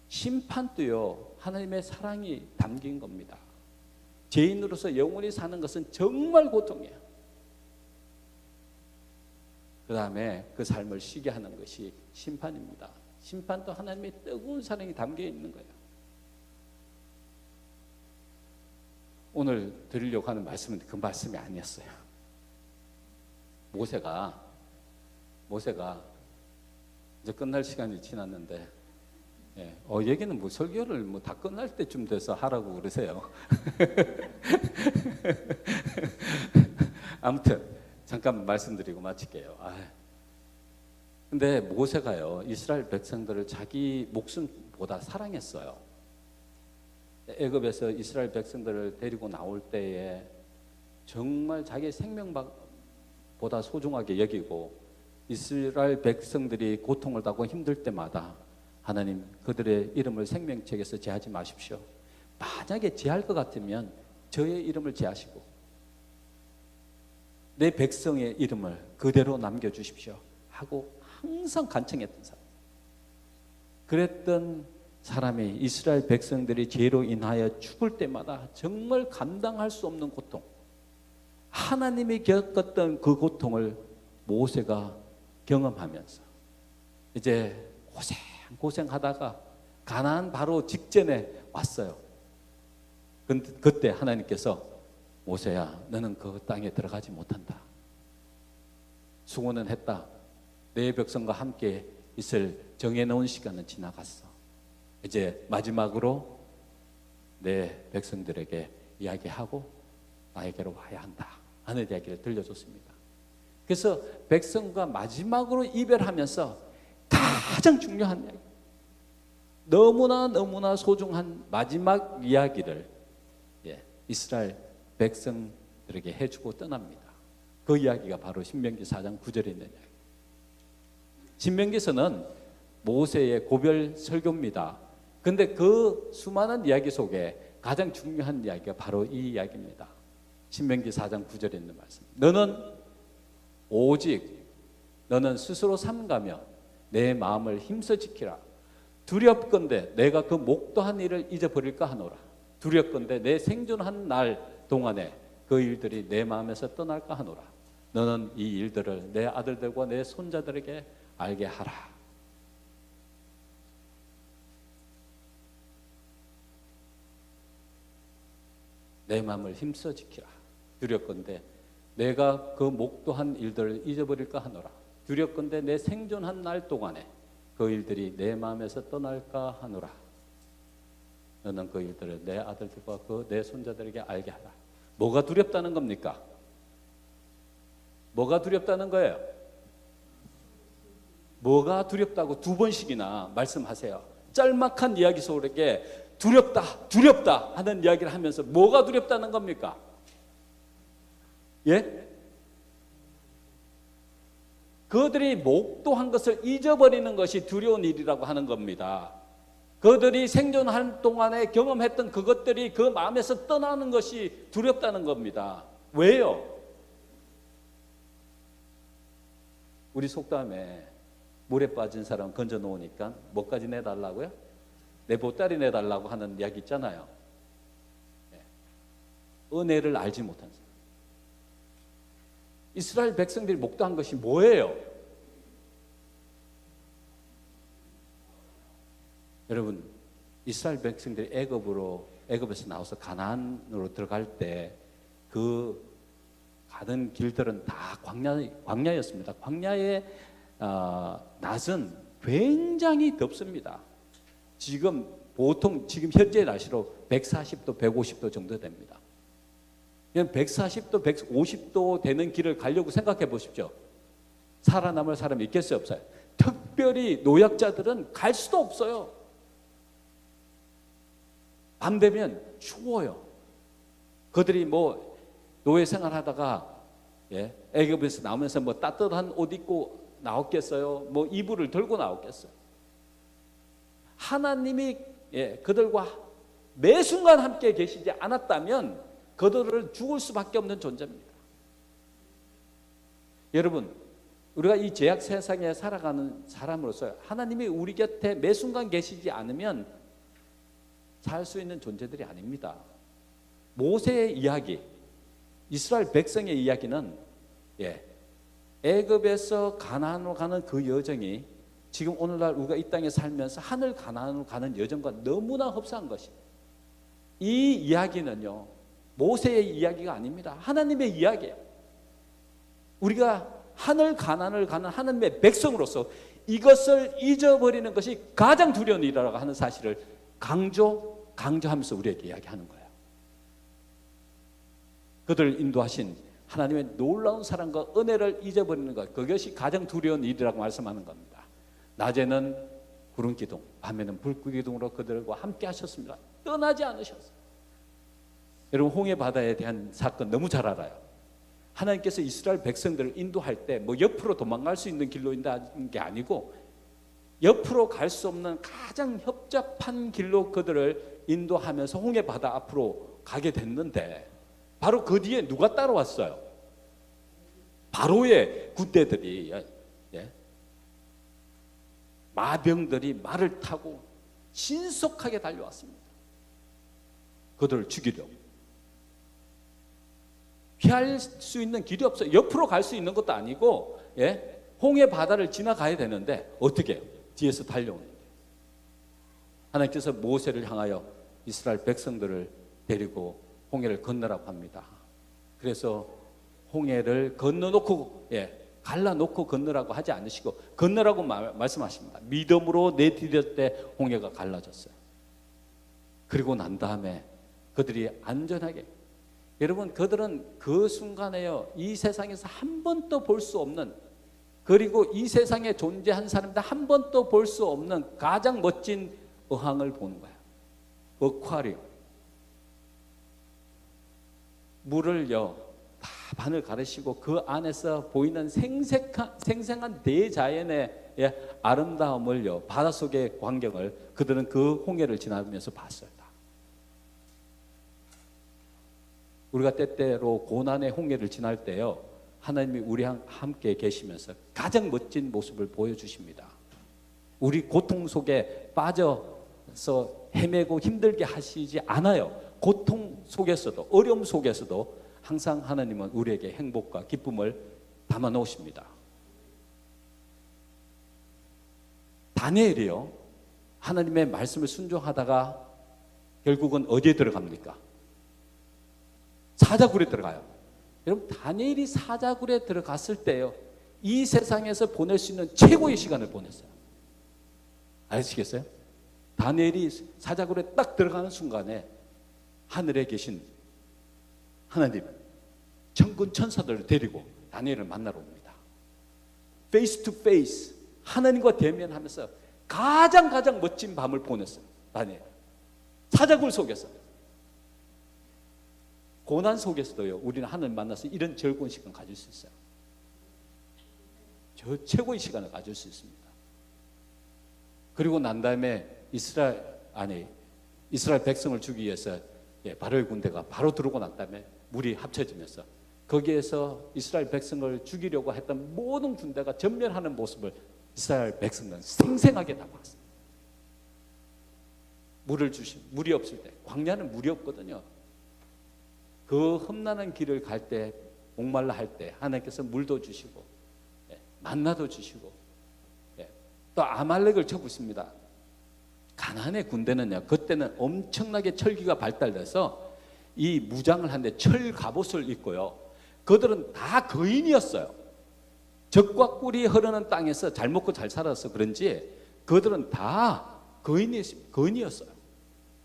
심판도요, 하나님의 사랑이 담긴 겁니다. 죄인으로서 영원히 사는 것은 정말 고통이에요. 그 다음에 그 삶을 쉬게 하는 것이 심판입니다. 심판도 하나님의 뜨거운 사랑이 담겨 있는 거예요. 오늘 드리려고 하는 말씀은 그 말씀이 아니었어요. 모세가 이제 끝날 시간이 지났는데, 얘기는 뭐 설교를 뭐 다 끝날 때쯤 돼서 하라고 그러세요. 아무튼 잠깐 말씀드리고 마칠게요. 근데 모세가요, 이스라엘 백성들을 자기 목숨보다 사랑했어요. 애굽에서 이스라엘 백성들을 데리고 나올 때에 정말 자기 생명보다 소중하게 여기고 이스라엘 백성들이 고통을 당하고 힘들 때마다 하나님 그들의 이름을 생명책에서 제하지 마십시오. 만약에 제할 것 같으면 저의 이름을 제하시고 내 백성의 이름을 그대로 남겨주십시오 하고 항상 간청했던 사람. 그랬던 사람이 이스라엘 백성들이 죄로 인하여 죽을 때마다 정말 감당할 수 없는 고통, 하나님이 겪었던 그 모세가 경험하면서 이제 고생하다가 가나안 바로 직전에 왔어요. 그때 하나님께서 모세야, 너는 그 땅에 들어가지 못한다. 수고는 했다. 내 백성과 함께 있을 정해놓은 시간은 지나갔어. 이제 마지막으로 내 백성들에게 이야기하고 나에게로 와야 한다 하는 이야기를 들려줬습니다. 그래서 백성과 마지막으로 이별하면서 가장 중요한 이야기, 너무나 소중한 마지막 이야기를 이스라엘 백성들에게 해주고 떠납니다. 그 이야기가 바로 신명기 4장 9절에 있는 이야기. 신명기서는 모세의 고별 설교입니다. 근데 그 수많은 이야기 속에 가장 중요한 이야기가 바로 이 이야기입니다. 신명기 4장 9절에 있는 말씀. 너는 스스로 삼가며 내 마음을 힘써 지키라. 두렵건대 내가 그 목도한 일을 잊어버릴까 하노라. 두렵건대 내 생존한 날 동안에 그 일들이 내 마음에서 떠날까 하노라. 너는 이 일들을 내 아들들과 내 손자들에게 알게 하라. 내 마음을 힘써 지키라. 두렵건대 내가 그 목도한 일들을 잊어버릴까 하노라. 두렵건대 내 생존한 날 동안에 그 일들이 내 마음에서 떠날까 하노라. 너는 그 일들을 내 아들들과 내 손자들에게 알게 하라. 뭐가 두렵다는 겁니까? 뭐가 두렵다는 거예요? 뭐가 두렵다고 두 번씩이나 말씀하세요. 짤막한 이야기 속에 두렵다 하는 이야기를 하면서 뭐가 두렵다는 겁니까? 예? 그들이 목도한 것을 잊어버리는 것이 두려운 일이라고 하는 겁니다. 그들이 생존할 동안에 경험했던 그것들이 그 마음에서 떠나는 것이 두렵다는 겁니다. 왜요? 우리 속담에 물에 빠진 사람 건져 놓으니까 뭐까지 내달라고요? 내 보따리 내달라고 하는 이야기 있잖아요. 은혜를 알지 못한 사람. 이스라엘 백성들이 목도한 것이 뭐예요? 여러분, 이스라엘 백성들이 애굽에서 나와서 가나안으로 들어갈 때 그 가던 길들은 다 광야였습니다. 광야의 낮은 굉장히 덥습니다. 지금 현재 날씨로 140도, 150도 정도 됩니다. 140도, 150도 되는 길을 가려고 생각해 보십시오. 살아남을 사람이 있겠어요, 없어요? 특별히 노약자들은 갈 수도 없어요. 밤 되면 추워요. 그들이 노예 생활하다가 애굽에서 나오면서 따뜻한 옷 입고 나왔겠어요? 이불을 들고 나왔겠어요? 하나님이 그들과 매 순간 함께 계시지 않았다면 그들을 죽을 수밖에 없는 존재입니다. 여러분, 우리가 이 죄악 세상에 살아가는 사람으로서 하나님이 우리 곁에 매 순간 계시지 않으면 살 수 있는 존재들이 아닙니다. 모세의 이야기, 이스라엘 백성의 이야기는 애굽에서 가나안으로 가는 그 여정이 지금 오늘날 우리가 이 땅에 살면서 하늘 가나안으로 가는 여정과 너무나 흡사한 것입니다. 이 이야기는요, 모세의 이야기가 아닙니다. 하나님의 이야기예요. 우리가 하늘 가나안을 가는 하나님의 백성으로서 이것을 잊어버리는 것이 가장 두려운 일이라고 하는 사실을 강조하면서 우리에게 이야기하는 거예요. 그들을 인도하신 하나님의 놀라운 사랑과 은혜를 잊어버리는 것, 그것이 가장 두려운 일이라고 말씀하는 겁니다. 낮에는 구름 기둥, 밤에는 불 기둥으로 그들과 함께 하셨습니다. 떠나지 않으셨어요. 여러분 홍해 바다에 대한 사건 너무 잘 알아요. 하나님께서 이스라엘 백성들을 인도할 때 뭐 옆으로 도망갈 수 있는 길로 인도하는 게 아니고 옆으로 갈 수 없는 가장 협잡한 길로 그들을 인도하면서 홍해 바다 앞으로 가게 됐는데 바로 그 뒤에 누가 따라왔어요? 바로의 군대들이, 마병들이 말을 타고 신속하게 달려왔습니다. 그들을 죽이려고. 피할 수 있는 길이 없어요. 옆으로 갈 수 있는 것도 아니고, 홍해 바다를 지나가야 되는데 어떻게 해요? 뒤에서 달려오는데 하나님께서 모세를 향하여 이스라엘 백성들을 데리고 홍해를 건너라고 합니다. 그래서 홍해를 건너놓고, 갈라놓고 건너라고 하지 않으시고 건너라고 말씀하십니다. 믿음으로 내디딜 때 홍해가 갈라졌어요. 그리고 난 다음에 그들이 안전하게, 여러분 그들은 그 순간에요, 이 세상에서 한 번도 볼 수 없는, 그리고 이 세상에 존재한 사람들 한 번도 볼 수 없는 가장 멋진 어항을 보는 거예요. 어쿠아리움. 물을요 다 반을 가르시고 그 안에서 보이는 생생한 대자연의 아름다움을요, 바닷속의 광경을 그들은 그 홍해를 지나면서 봤어요. 우리가 때때로 고난의 홍해를 지날 때요, 하나님이 우리와 함께 계시면서 가장 멋진 모습을 보여주십니다. 우리 고통 속에 빠져서 헤매고 힘들게 하시지 않아요. 고통 속에서도, 어려움 속에서도 항상 하나님은 우리에게 행복과 기쁨을 담아 놓으십니다. 다니엘이요, 하나님의 말씀을 순종하다가 결국은 어디에 들어갑니까? 사자굴에 들어가요. 여러분 다니엘이 사자굴에 들어갔을 때요, 이 세상에서 보낼 수 있는 최고의 시간을 보냈어요. 아시겠어요? 다니엘이 사자굴에 딱 들어가는 순간에 하늘에 계신 하나님, 천군 천사들을 데리고 다니엘을 만나러 옵니다. 페이스 투 페이스 하나님과 대면하면서 가장 멋진 밤을 보냈어요. 다니엘 사자굴 속에서. 고난 속에서도요, 우리는 하나님 만나서 이런 즐거운 시간 가질 수 있어요. 저 최고의 시간을 가질 수 있습니다. 그리고 난 다음에 이스라엘 백성을 주기 위해서 바로의 군대가 바로 들어오고 난 다음에 물이 합쳐지면서 거기에서 이스라엘 백성을 죽이려고 했던 모든 군대가 전멸하는 모습을 이스라엘 백성은 생생하게 다 봤어요. 물이 없을 때, 광야는 물이 없거든요. 그 험난한 길을 갈 때, 목말라 할 때 하나님께서 물도 주시고 만나도 주시고, 또 아말렉을 쳐부습니다. 가나안의 군대는요, 그때는 엄청나게 철기가 발달돼서 이 무장을 하는데 철 갑옷을 입고요, 그들은 다 거인이었어요. 적과 꿀이 흐르는 땅에서 잘 먹고 잘 살아서 그런지 그들은 다 거인이었어요.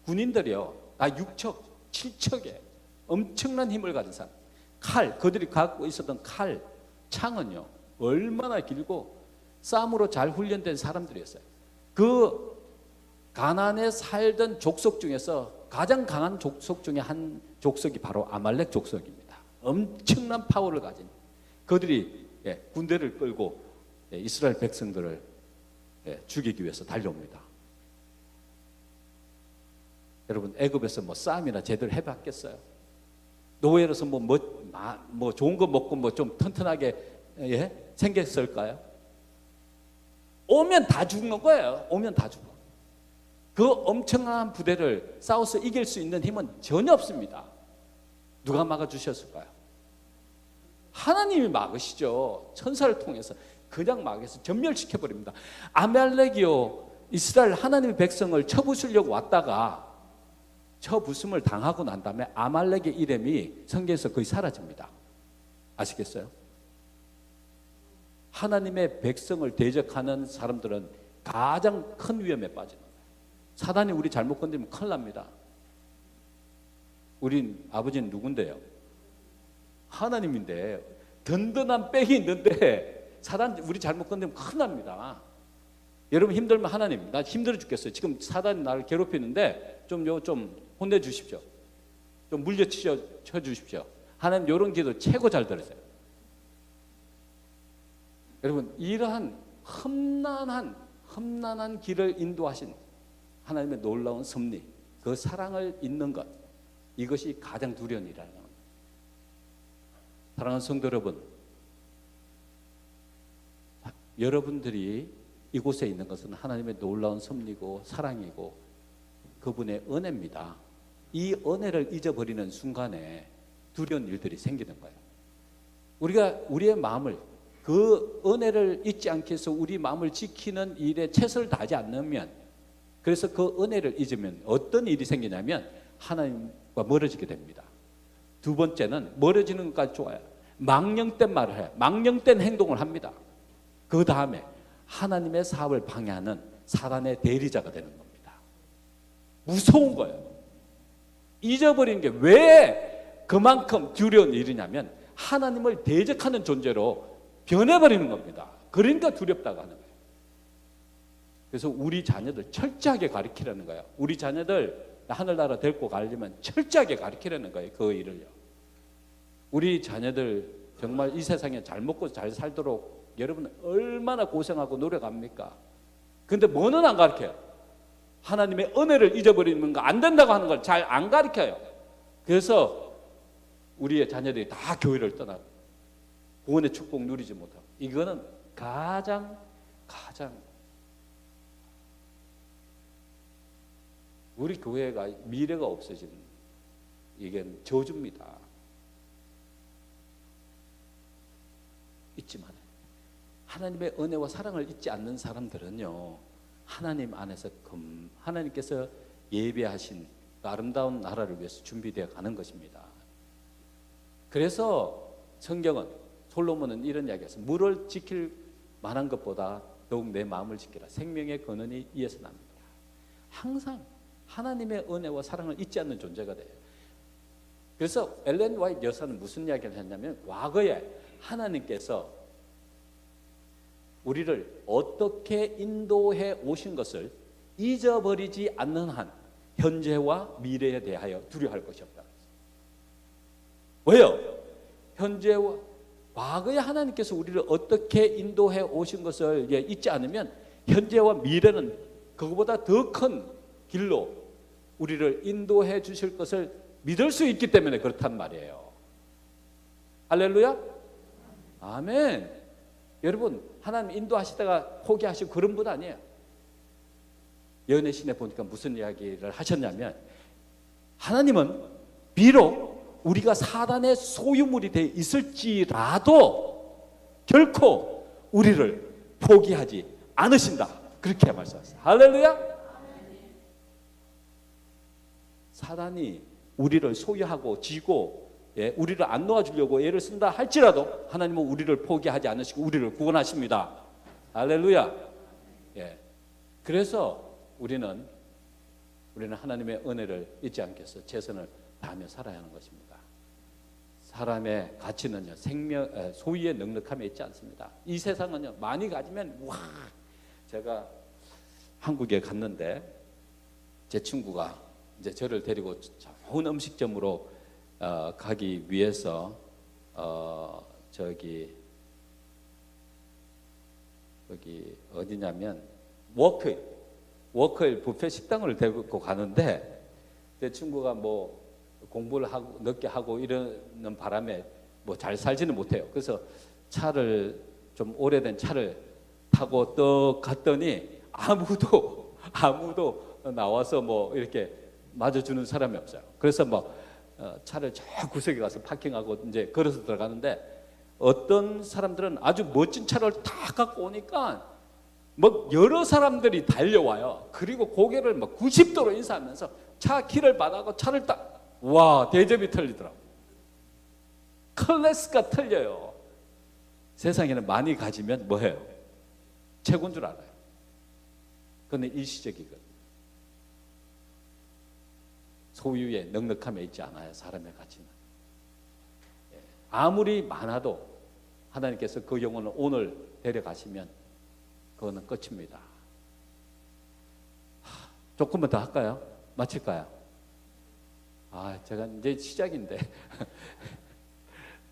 군인들이요, 다 6척, 7척에 엄청난 힘을 가진 사람. 칼, 그들이 갖고 있었던 칼, 창은요 얼마나 길고 싸움으로 잘 훈련된 사람들이었어요. 그 가나안에 살던 족속 중에서 가장 강한 족속 중에 한 족속이 바로 아말렉 족속입니다. 엄청난 파워를 가진 그들이 군대를 끌고 이스라엘 백성들을 죽이기 위해서 달려옵니다. 여러분 애굽에서 뭐 싸움이나 제대로 해봤겠어요? 노예로서 뭐 좋은 거 먹고 뭐 좀 튼튼하게 생겼을까요? 오면 다 죽는 거예요. 오면 다 죽어. 그 엄청난 부대를 싸워서 이길 수 있는 힘은 전혀 없습니다. 누가 막아주셨을까요? 하나님이 막으시죠. 천사를 통해서 그냥 막아서 전멸시켜버립니다. 아말렉이요, 이스라엘 하나님의 백성을 쳐부수려고 왔다가 쳐부숨을 당하고 난 다음에 아말렉의 이름이 성경에서 거의 사라집니다. 아시겠어요? 하나님의 백성을 대적하는 사람들은 가장 큰 위험에 빠지는 거예요. 사단이 우리 잘못 건드리면 큰일 납니다. 우린 아버지는 누군데요? 하나님인데 든든한 백이 있는데 사단 우리 잘못 건드리면 큰일 납니다. 여러분 힘들면 하나님, 나 힘들어 죽겠어요. 지금 사단이 나를 괴롭히는데 좀 혼내주십시오. 좀 물려쳐 주십시오. 하나님 이런 기도 최고 잘 들으세요. 여러분, 이러한 험난한 길을 인도하신 하나님의 놀라운 섭리, 그 사랑을 잊는 것, 이것이 가장 두려운 일이라는 겁니다. 사랑하는 성도 여러분, 여러분들이 이곳에 있는 것은 하나님의 놀라운 섭리고 사랑이고 그분의 은혜입니다. 이 은혜를 잊어버리는 순간에 두려운 일들이 생기는 거예요. 우리가 우리의 마음을, 그 은혜를 잊지 않기 위해서 우리 마음을 지키는 일에 최선을 다하지 않으면, 그래서 그 은혜를 잊으면 어떤 일이 생기냐면 하나님과 멀어지게 됩니다. 두 번째는 멀어지는 것까지 좋아요. 망령된 말을 해요. 망령된 행동을 합니다. 그 다음에 하나님의 사업을 방해하는 사단의 대리자가 되는 겁니다. 무서운 거예요. 잊어버리는 게 왜 그만큼 두려운 일이냐면 하나님을 대적하는 존재로 변해버리는 겁니다. 그러니까 두렵다고 하는 거예요. 그래서 우리 자녀들 철저하게 가르치라는 거예요. 우리 자녀들 하늘나라 데리고 가려면 철저하게 가르치라는 거예요. 그 일을요. 우리 자녀들 정말 이 세상에 잘 먹고 잘 살도록 여러분 얼마나 고생하고 노력합니까? 근데 뭐는 안 가르쳐요. 하나님의 은혜를 잊어버리는 거 안 된다고 하는 걸 잘 안 가르쳐요. 그래서 우리의 자녀들이 다 교회를 떠나고 구원의 축복 누리지 못하고, 이거는 가장 우리 교회가 미래가 없어지는, 이게 저주입니다. 잊지 말아요. 하나님의 은혜와 사랑을 잊지 않는 사람들은요, 하나님 안에서 하나님께서 예배하신 아름다운 나라를 위해서 준비되어 가는 것입니다. 그래서 성경은, 솔로몬은 이런 이야기했어요. 물을 지킬 만한 것보다 더욱 내 마음을 지키라. 생명의 근원이 이에서 납니다. 항상 하나님의 은혜와 사랑을 잊지 않는 존재가 돼요. 그래서 엘렌 화이트 여사는 무슨 이야기를 했냐면, 과거에 하나님께서 우리를 어떻게 인도해 오신 것을 잊어버리지 않는 한 현재와 미래에 대하여 두려워할 것이 없다. 왜요? 현재와 과거에 하나님께서 우리를 어떻게 인도해 오신 것을 잊지 않으면 현재와 미래는 그거보다 더 큰 길로 우리를 인도해 주실 것을 믿을 수 있기 때문에 그렇단 말이에요. 할렐루야? 아멘. 여러분, 하나님 인도하시다가 포기하시고 그런 분 아니에요. 연애신에 보니까 무슨 이야기를 하셨냐면, 하나님은 비록 우리가 사단의 소유물이 되어 있을지라도 결코 우리를 포기하지 않으신다. 그렇게 말씀하셨어요. 할렐루야? 사단이 우리를 소유하고 쥐고 우리를 안 놓아주려고 애를 쓴다 할지라도 하나님은 우리를 포기하지 않으시고 우리를 구원하십니다. 할렐루야. 그래서 우리는 하나님의 은혜를 잊지 않겠어 최선을 다하며 살아야 하는 것입니다. 사람의 가치는요, 소유의 넉넉함에 있지 않습니다. 이 세상은요, 많이 가지면 와. 제가 한국에 갔는데 제 친구가 이제 저를 데리고 좋은 음식점으로 가기 위해서 여기 어디냐면 워크힐 뷔페 식당을 데리고 가는데, 제 친구가 뭐 공부를 하고 늦게 하고 이러는 바람에 뭐 잘 살지는 못해요. 그래서 차를 좀 오래된 차를 타고 떡 갔더니 아무도 나와서 뭐 이렇게 맞아주는 사람이 없어요. 그래서 뭐 차를 저 구석에 가서 파킹하고 이제 걸어서 들어가는데, 어떤 사람들은 아주 멋진 차를 다 갖고 오니까 뭐 여러 사람들이 달려와요. 그리고 고개를 막 90도로 인사하면서 차 키를 받아고 차를 딱, 와, 대접이 틀리더라고. 클래스가 틀려요. 세상에는 많이 가지면 뭐예요? 최고인 줄 알아요. 그런데 일시적이거든요. 소유의 넉넉함에 있지 않아요. 사람의 가치는. 아무리 많아도 하나님께서 그 영혼을 오늘 데려가시면 그거는 끝입니다. 조금만 더 할까요? 마칠까요? 제가 이제 시작인데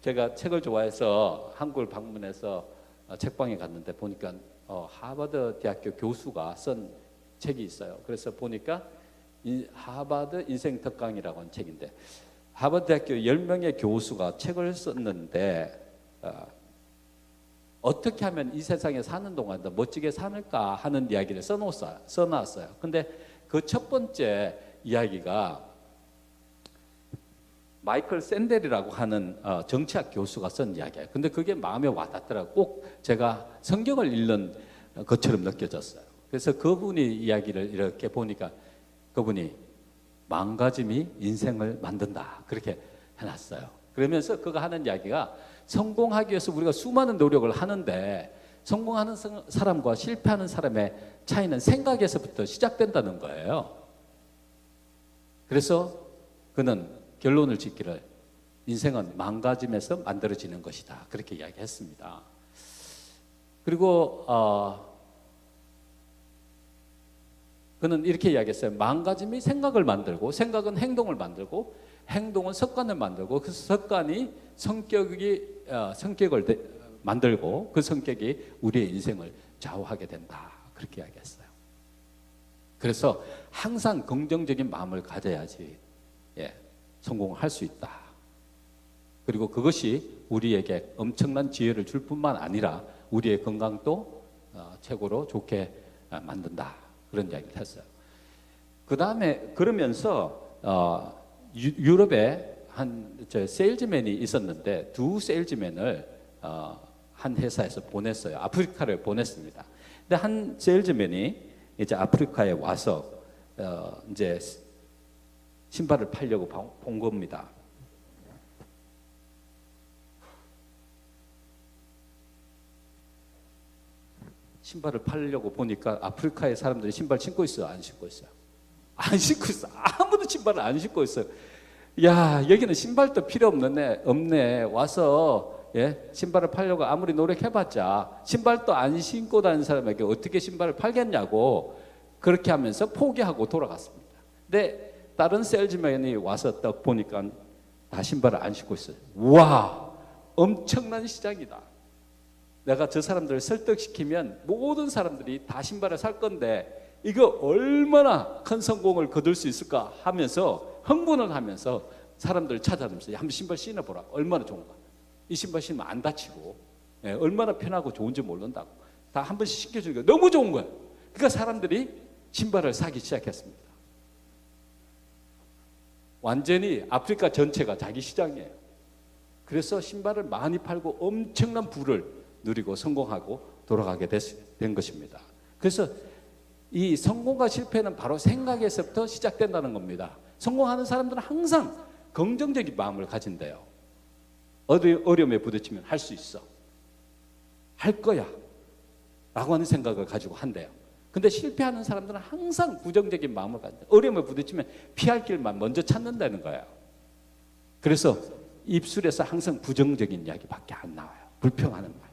제가 책을 좋아해서 한국을 방문해서 책방에 갔는데 보니까 하버드 대학교 교수가 쓴 책이 있어요. 그래서 보니까 하버드 인생 특강이라고 하는 책인데 하버드 대학교 10명의 교수가 책을 썼는데 어떻게 하면 이 세상에 사는 동안 더 멋지게 살까 하는 이야기를 써놨어요. 근데 그 첫 번째 이야기가 마이클 샌델이라고 하는 정치학 교수가 쓴 이야기예요. 근데 그게 마음에 와닿더라고요. 꼭 제가 성경을 읽는 것처럼 느껴졌어요. 그래서 그분이 이야기를 이렇게 보니까 그분이 망가짐이 인생을 만든다 그렇게 해놨어요. 그러면서 그가 하는 이야기가 성공하기 위해서 우리가 수많은 노력을 하는데 성공하는 사람과 실패하는 사람의 차이는 생각에서부터 시작된다는 거예요. 그래서 그는 결론을 짓기를 인생은 망가짐에서 만들어지는 것이다 그렇게 이야기했습니다. 그리고 그는 이렇게 이야기했어요. 망가짐이 생각을 만들고 생각은 행동을 만들고 행동은 습관을 만들고 그 습관이 성격을 만들고 그 성격이 우리의 인생을 좌우하게 된다 그렇게 이야기했어요. 그래서 항상 긍정적인 마음을 가져야지 성공할 수 있다. 그리고 그것이 우리에게 엄청난 지혜를 줄 뿐만 아니라 우리의 건강도 최고로 좋게 만든다. 그런 이야기를 했어요. 그 다음에 그러면서 유럽에 한 세일즈맨이 있었는데 두 세일즈맨을 한 회사에서 보냈어요. 아프리카를 보냈습니다. 근데 한 세일즈맨이 이제 아프리카에 와서 이제 신발을 팔려고 본 겁니다. 신발을 팔려고 보니까 아프리카의 사람들이 신발 신고 있어요? 안 신고 있어요? 안 신고 있어. 아무도 신발을 안 신고 있어요. 야, 여기는 신발도 필요 없네. 와서 신발을 팔려고 아무리 노력해봤자 신발도 안 신고 다니는 사람에게 어떻게 신발을 팔겠냐고 그렇게 하면서 포기하고 돌아갔습니다. 근데 다른 세일즈맨이 와서 딱 보니까 다 신발을 안 신고 있어요. 와, 엄청난 시장이다. 내가 저 사람들을 설득시키면 모든 사람들이 다 신발을 살 건데 이거 얼마나 큰 성공을 거둘 수 있을까 하면서 흥분을 하면서 사람들을 찾아다니면서 한번 신발 신어보라. 얼마나 좋은가. 이 신발 신으면 안 다치고 얼마나 편하고 좋은지 모른다고. 다 한 번씩 신겨주니까 너무 좋은 거예요. 그러니까 사람들이 신발을 사기 시작했습니다. 완전히 아프리카 전체가 자기 시장이에요. 그래서 신발을 많이 팔고 엄청난 부를 누리고 성공하고 돌아가게 된 것입니다. 그래서 이 성공과 실패는 바로 생각에서부터 시작된다는 겁니다. 성공하는 사람들은 항상 긍정적인 마음을 가진대요. 어려움에 부딪히면 할 수 있어. 할 거야. 라고 하는 생각을 가지고 한대요. 근데 실패하는 사람들은 항상 부정적인 마음을 가진다. 어려움에 부딪히면 피할 길만 먼저 찾는다는 거예요. 그래서 입술에서 항상 부정적인 이야기밖에 안 나와요. 불평하는 말.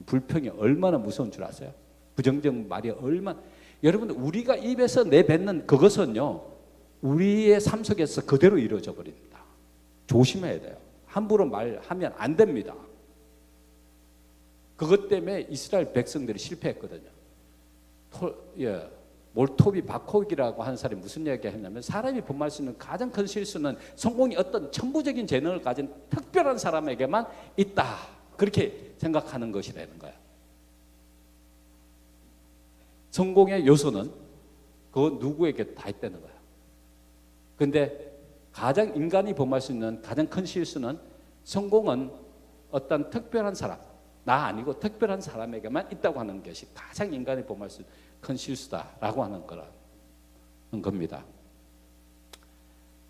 불평이 얼마나 무서운 줄 아세요? 부정적인 말이 얼마나. 여러분, 우리가 입에서 내뱉는 그것은요, 우리의 삶 속에서 그대로 이루어져 버립니다. 조심해야 돼요. 함부로 말하면 안 됩니다. 그것 때문에 이스라엘 백성들이 실패했거든요. 몰토비 바콕이라고 하는 사람이 무슨 이야기를 했냐면 사람이 범할 수 있는 가장 큰 실수는 성공이 어떤 천부적인 재능을 가진 특별한 사람에게만 있다. 그렇게 생각하는 것이라는 거예요. 성공의 요소는 그 누구에게 다 있다는 거예요. 그런데 가장 인간이 범할 수 있는 가장 큰 실수는 성공은 어떤 특별한 사람, 나 아니고 특별한 사람에게만 있다고 하는 것이 가장 인간이 범할 수 있는 큰 실수다라고 하는 겁니다.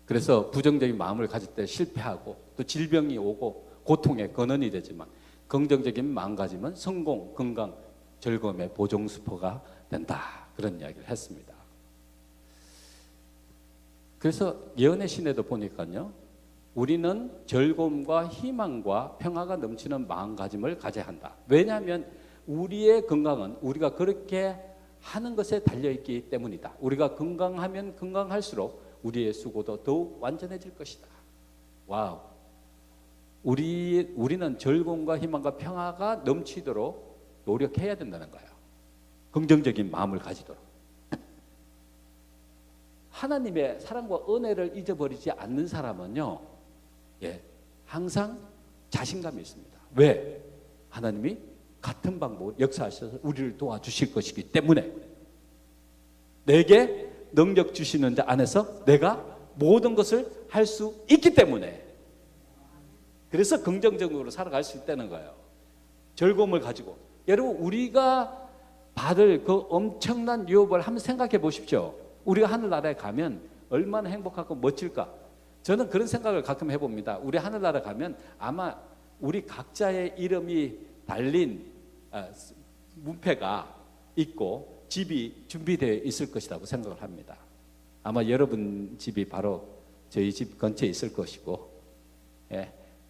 그래서 부정적인 마음을 가질 때 실패하고 또 질병이 오고 고통의 근원이 되지만 긍정적인 마음가짐은 성공, 건강, 즐거움의 보정수포가 된다. 그런 이야기를 했습니다. 그래서 예언의 신에도 보니까요, 우리는 즐거움과 희망과 평화가 넘치는 마음가짐을 가져야 한다. 왜냐하면 우리의 건강은 우리가 그렇게 하는 것에 달려있기 때문이다. 우리가 건강하면 건강할수록 우리의 수고도 더욱 완전해질 것이다. 와우. 우리는 즐거움과 희망과 평화가 넘치도록 노력해야 된다는 거예요. 긍정적인 마음을 가지도록. 하나님의 사랑과 은혜를 잊어버리지 않는 사람은요, 항상 자신감이 있습니다. 왜? 하나님이 같은 방법으로 역사하셔서 우리를 도와주실 것이기 때문에, 내게 능력 주시는 자 안에서 내가 모든 것을 할 수 있기 때문에, 그래서 긍정적으로 살아갈 수 있다는 거예요. 즐거움을 가지고. 여러분, 우리가 받을 그 엄청난 유업을 한번 생각해 보십시오. 우리가 하늘나라에 가면 얼마나 행복하고 멋질까. 저는 그런 생각을 가끔 해봅니다. 우리 하늘나라 가면 아마 우리 각자의 이름이 달린 문패가 있고 집이 준비되어 있을 것이라고 생각을 합니다. 아마 여러분 집이 바로 저희 집 근처에 있을 것이고,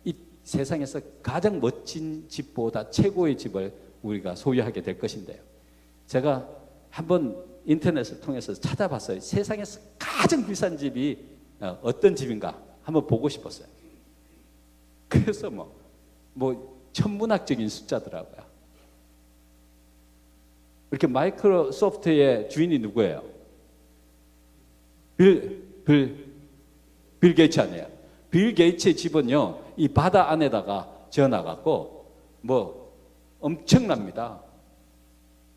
이 세상에서 가장 멋진 집보다 최고의 집을 우리가 소유하게 될 것인데요. 제가 한번 인터넷을 통해서 찾아봤어요. 세상에서 가장 비싼 집이 어떤 집인가 한번 보고 싶었어요. 그래서 뭐 천문학적인 숫자더라고요. 이렇게 마이크로소프트의 주인이 누구예요? 빌 게이츠 아니에요. 빌 게이츠의 집은요, 이 바다 안에다가 지어놔갖고 뭐 엄청납니다.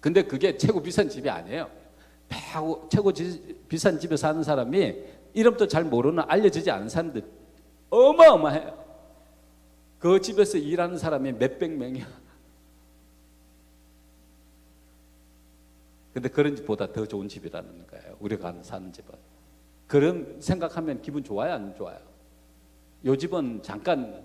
근데 그게 최고 비싼 집이 아니에요. 최고 비싼 집에 사는 사람이 이름도 잘 모르는, 알려지지 않은 사람들 어마어마해요. 그 집에서 일하는 사람이 몇백 명이야. 근데 그런 집보다 더 좋은 집이라는 거예요. 우리가 사는 집은. 그런 생각하면 기분 좋아요, 안 좋아요? 요 집은 잠깐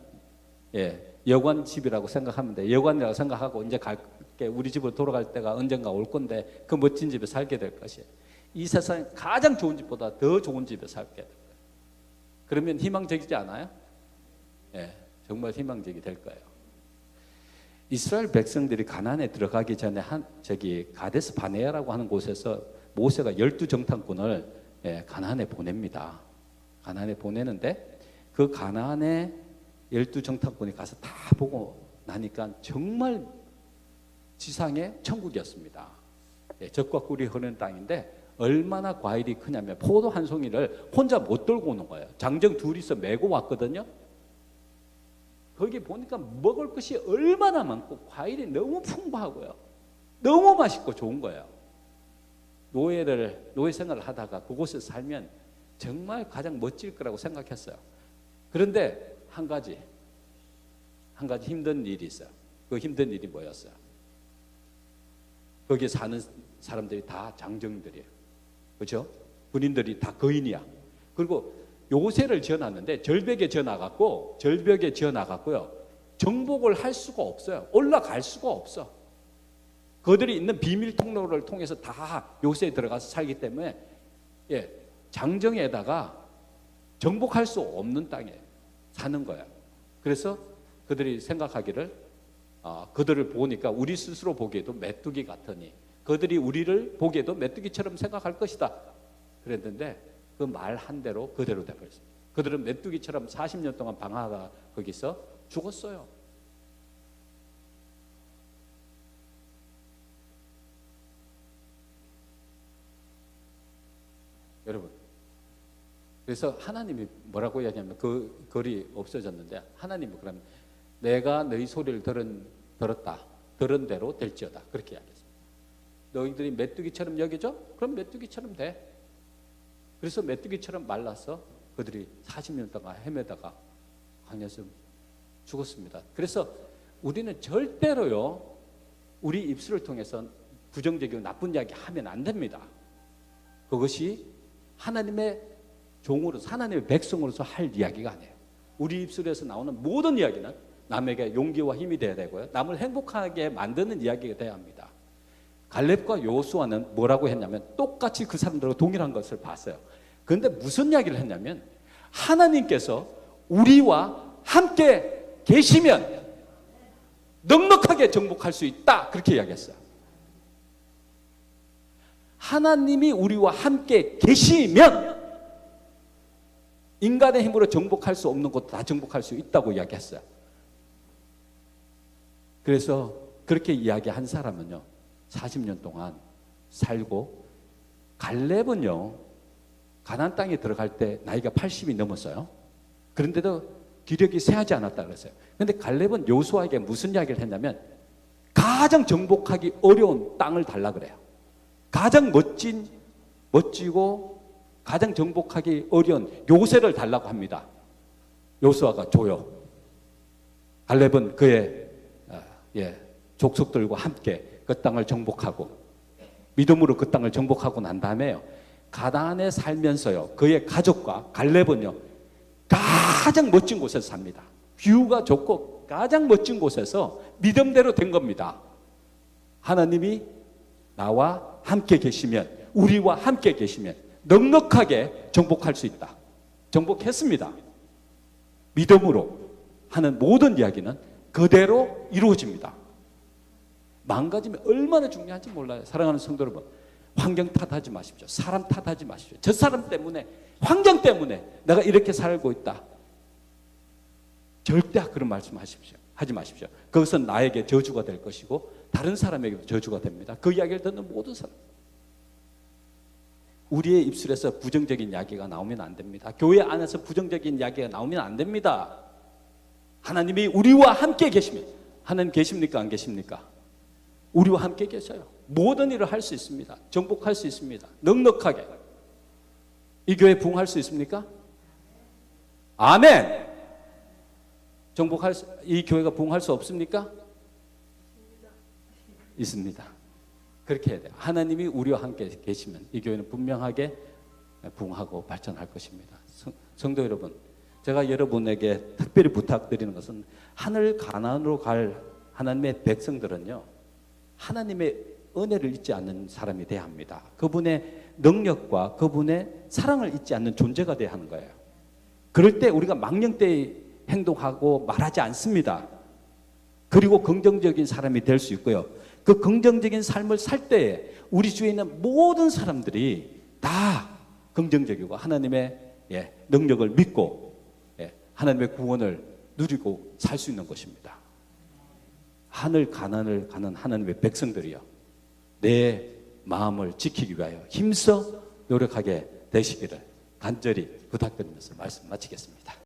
여관 집이라고 생각하면 돼. 여관이라고 생각하고 이제 갈게, 우리 집으로 돌아갈 때가 언젠가 올 건데 그 멋진 집에 살게 될 것이에요. 이 세상 가장 좋은 집보다 더 좋은 집에 살게 될 거예요. 그러면 희망적이지 않아요? 정말 희망적이 될 거예요. 이스라엘 백성들이 가나안에 들어가기 전에 가데스 바네아라고 하는 곳에서 모세가 12정탐꾼을 가나안에 보냅니다. 가나안에 보내는데 그 가나안에 12정탐꾼이 가서 다 보고 나니까 정말 지상의 천국이었습니다. 젖과 꿀이 흐르는 땅인데 얼마나 과일이 크냐면 포도 한 송이를 혼자 못 들고 오는 거예요. 장정 둘이서 메고 왔거든요. 거기 보니까 먹을 것이 얼마나 많고 과일이 너무 풍부하고요. 너무 맛있고 좋은 거예요. 노예 생활을 하다가 그곳에 살면 정말 가장 멋질 거라고 생각했어요. 그런데 한 가지 힘든 일이 있어요. 그 힘든 일이 뭐였어요? 거기에 사는 사람들이 다 장정들이에요. 그렇죠? 군인들이 다 거인이야. 그리고 요새를 지어놨는데 절벽에 지어놔갖고요. 정복을 할 수가 없어요. 올라갈 수가 없어. 그들이 있는 비밀 통로를 통해서 다 요새에 들어가서 살기 때문에 장정에다가 정복할 수 없는 땅에 사는 거예요. 그래서 그들이 생각하기를 그들을 보니까 우리 스스로 보기에도 메뚜기 같으니 그들이 우리를 보기에도 메뚜기처럼 생각할 것이다. 그랬는데 그 말 한 대로 그대로 돼버렸습니다. 그들은 메뚜기처럼 40년 동안 방황하다가 거기서 죽었어요. 여러분, 그래서 하나님이 뭐라고 이야기하면 그 글이 없어졌는데 하나님은 그러면 내가 너희 소리를 들은 대로 될지어다 그렇게 이야기했어요. 너희들이 메뚜기처럼 여겨져? 그럼 메뚜기처럼 돼. 그래서 메뚜기처럼 말라서 그들이 40년 동안 헤매다가 광야에서 죽었습니다. 그래서 우리는 절대로요, 우리 입술을 통해서 부정적이고 나쁜 이야기 하면 안 됩니다. 그것이 하나님의 종으로서, 하나님의 백성으로서 할 이야기가 아니에요. 우리 입술에서 나오는 모든 이야기는 남에게 용기와 힘이 되어야 되고요, 남을 행복하게 만드는 이야기가 되어야 합니다. 갈렙과 요수아는 뭐라고 했냐면 똑같이 그 사람들과 동일한 것을 봤어요. 그런데 무슨 이야기를 했냐면 하나님께서 우리와 함께 계시면 넉넉하게 정복할 수 있다 그렇게 이야기했어요. 하나님이 우리와 함께 계시면 인간의 힘으로 정복할 수 없는 것도 다 정복할 수 있다고 이야기했어요. 그래서 그렇게 이야기한 사람은요, 40년 동안 살고, 갈렙은요, 가나안 땅에 들어갈 때 나이가 80이 넘었어요. 그런데도 기력이 쇠하지 않았다 그랬어요. 그런데 갈렙은 여호수아에게 무슨 이야기를 했냐면, 가장 정복하기 어려운 땅을 달라 그래요. 가장 멋지고 가장 정복하기 어려운 요새를 달라고 합니다. 여호수아가 줘요. 갈렙은 그의 족속들과 함께 그 땅을 정복하고, 믿음으로 그 땅을 정복하고 난 다음에요, 가나안에 살면서요, 그의 가족과 갈렙은요, 가장 멋진 곳에서 삽니다. 뷰가 좋고 가장 멋진 곳에서 믿음대로 된 겁니다. 하나님이 나와 함께 계시면, 우리와 함께 계시면 넉넉하게 정복할 수 있다. 정복했습니다. 믿음으로 하는 모든 이야기는 그대로 이루어집니다. 망가지면 얼마나 중요한지 몰라요. 사랑하는 성도 여러분, 환경 탓하지 마십시오. 사람 탓하지 마십시오. 저 사람 때문에, 환경 때문에 내가 이렇게 살고 있다. 절대 그런 말씀 하지 마십시오. 그것은 나에게 저주가 될 것이고 다른 사람에게도 저주가 됩니다. 그 이야기를 듣는 모든 사람, 우리의 입술에서 부정적인 이야기가 나오면 안 됩니다. 교회 안에서 부정적인 이야기가 나오면 안 됩니다. 하나님이 우리와 함께 계시면, 하나님 계십니까 안 계십니까? 우리와 함께 계셔요. 모든 일을 할 수 있습니다. 정복할 수 있습니다. 넉넉하게. 이 교회 부흥할 수 있습니까? 아멘. 이 교회가 부흥할 수 없습니까? 있습니다. 그렇게 해야 돼요. 하나님이 우리와 함께 계시면 이 교회는 분명하게 부흥하고 발전할 것입니다. 성도 여러분, 제가 여러분에게 특별히 부탁드리는 것은, 하늘 가나안으로 갈 하나님의 백성들은요, 하나님의 은혜를 잊지 않는 사람이 돼야 합니다. 그분의 능력과 그분의 사랑을 잊지 않는 존재가 돼야 하는 거예요. 그럴 때 우리가 망령되이 행동하고 말하지 않습니다. 그리고 긍정적인 사람이 될 수 있고요. 그 긍정적인 삶을 살 때에 우리 주위에 있는 모든 사람들이 다 긍정적이고 하나님의 능력을 믿고 하나님의 구원을 누리고 살 수 있는 것입니다. 하늘 가나안을 가는 하나님의 백성들이요, 내 마음을 지키기 위하여 힘써 노력하게 되시기를 간절히 부탁드리면서 말씀 마치겠습니다.